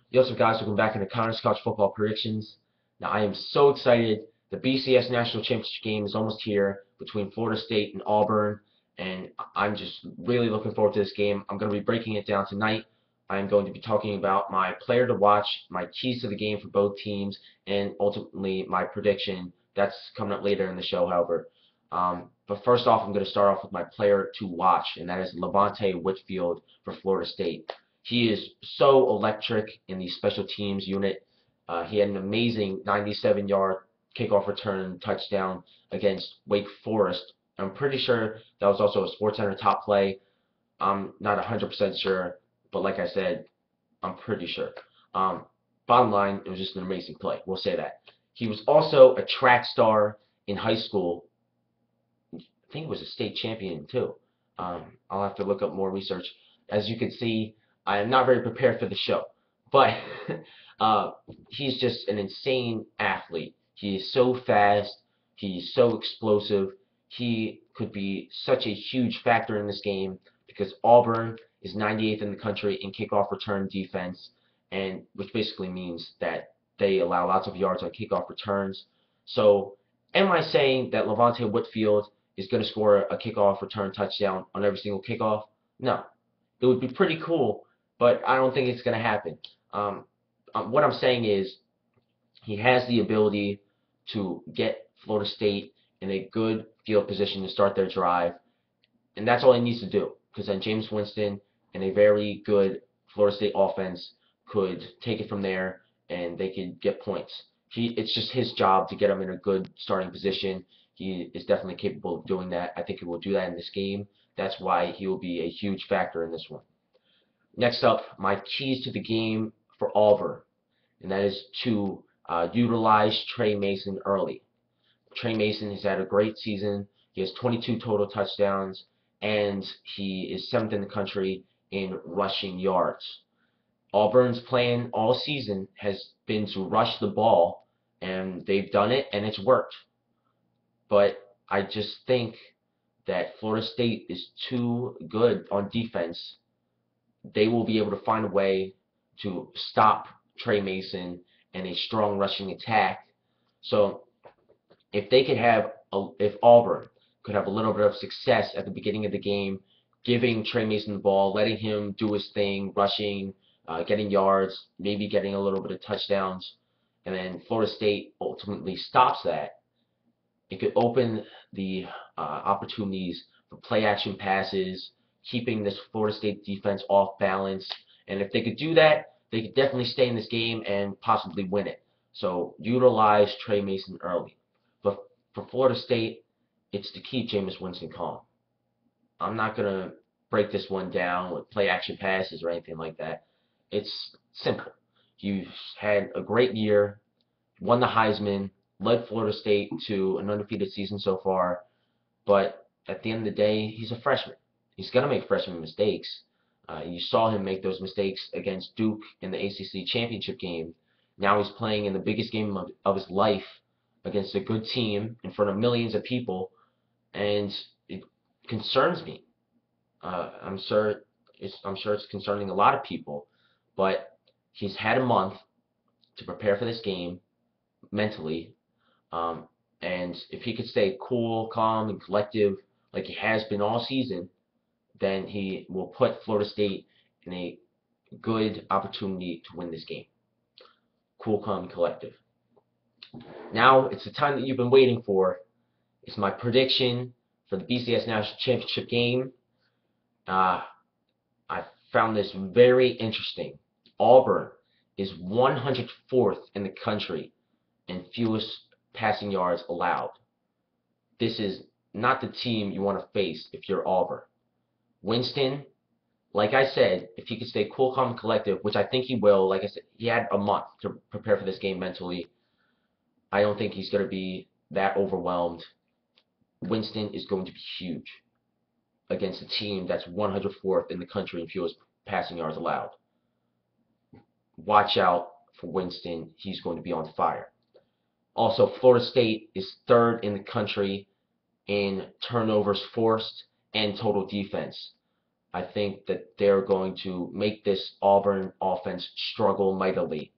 Yo, what's up, guys? Welcome back into Connor's College Football Predictions. Now, I am so excited. The BCS National Championship game is almost here between Florida State and Auburn, and I'm just really looking forward to this game. I'm going to be breaking it down tonight. I'm going to be talking about my player to watch, my keys to the game for both teams, and ultimately my prediction. That's coming up later in the show, however. But first off, I'm going to start off with my player to watch, and that is Levante Whitfield for Florida State. He is so electric in the special teams unit. He had an amazing 97-yard kickoff return touchdown against Wake Forest. I'm pretty sure that was also a SportsCenter top play. I'm not 100% sure, but like I said, I'm pretty sure. Um, Bottom line, it was just an amazing play. We'll say that. He was also a track star in high school. I think he was a state champion too. I'll have to look up more research. As you can see, I am not very prepared for the show, but uh, he's just an insane athlete. He is so fast. He's so explosive. He could be such a huge factor in this game because Auburn is 98th in the country in kickoff return defense, and which basically means that they allow lots of yards on kickoff returns. So, am I saying that Levante Whitfield is going to score a kickoff return touchdown on every single kickoff? No. It would be pretty cool, but I don't think it's going to happen. What I'm saying is he has the ability to get Florida State in a good field position to start their drive, and that's all he needs to do. Because then James Winston and a very good Florida State offense could take it from there, and they could get points. It's just his job to get him in a good starting position. He is definitely capable of doing that. I think he will do that in this game. That's why he will be a huge factor in this one. Next up, my keys to the game for Auburn, and that is to utilize Trey Mason early. Trey Mason has had a great season. He has 22 total touchdowns, and he is seventh in the country in rushing yards. Auburn's plan all season has been to rush the ball, and they've done it, and it's worked. But I just think that Florida State is too good on defense. They will be able to find a way to stop Trey Mason and a strong rushing attack. So if Auburn could have a little bit of success at the beginning of the game, giving Trey Mason the ball, letting him do his thing, rushing, getting yards, maybe getting a little bit of touchdowns, and then Florida State ultimately stops that, it could open the opportunities for play action passes, keeping this Florida State defense off balance. And if they could do that, they could definitely stay in this game and possibly win it. So utilize Trey Mason early. But for Florida State, it's to keep Jameis Winston calm. I'm not going to break this one down with play action passes or anything like that. It's simple. You've had a great year, won the Heisman, led Florida State to an undefeated season so far, but at the end of the day, he's a freshman. He's going to make freshman mistakes. You saw him make those mistakes against Duke in the ACC championship game. Now he's playing in the biggest game of his life against a good team in front of millions of people, and it concerns me. I'm sure it's concerning a lot of people, but he's had a month to prepare for this game mentally, and if he could stay cool, calm, and collective like he has been all season, then he will put Florida State in a good opportunity to win this game. Cool, calm, and collective. Now it's the time that you've been waiting for. It's my prediction for the BCS National Championship game. Uh, I found this very interesting. Auburn is 104th in the country in fewest passing yards allowed. This is not the team you want to face if you're Auburn. Winston, like I said, if he could stay cool, calm, and collective, which I think he will, like I said, he had a month to prepare for this game mentally. I don't think he's going to be that overwhelmed. Winston is going to be huge against a team that's 104th in the country in fewest passing yards allowed. Watch out for Winston. He's going to be on fire. Also, Florida State is third in the country in turnovers forced and total defense. I think that they're going to make this Auburn offense struggle mightily.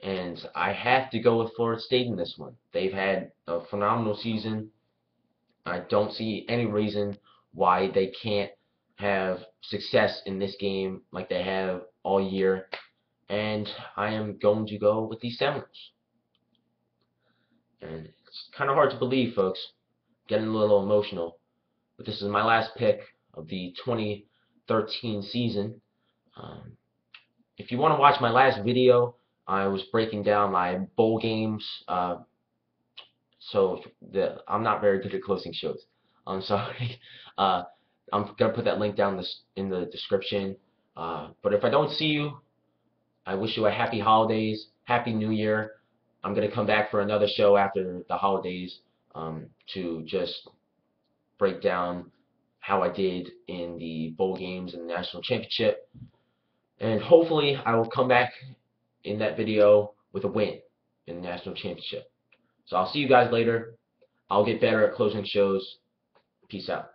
And I have to go with Florida State in this one. They've had a phenomenal season. I don't see any reason why they can't have success in this game like they have all year. And I am going to go with the Seminoles. And it's kind of hard to believe, folks. Getting a little emotional. But this is my last pick of the 2013 season. Um, if you want to watch my last video, I was breaking down my bowl games. I'm not very good at closing shows. I'm sorry. Uh, I'm gonna put that link down in the description. But if I don't see you, I wish you a happy holidays, happy New Year. I'm gonna come back for another show after the holidays to just break down how I did in the bowl games and the national championship. And hopefully I will come back in that video with a win in the national championship. So I'll see you guys later. I'll get better at closing shows. Peace out.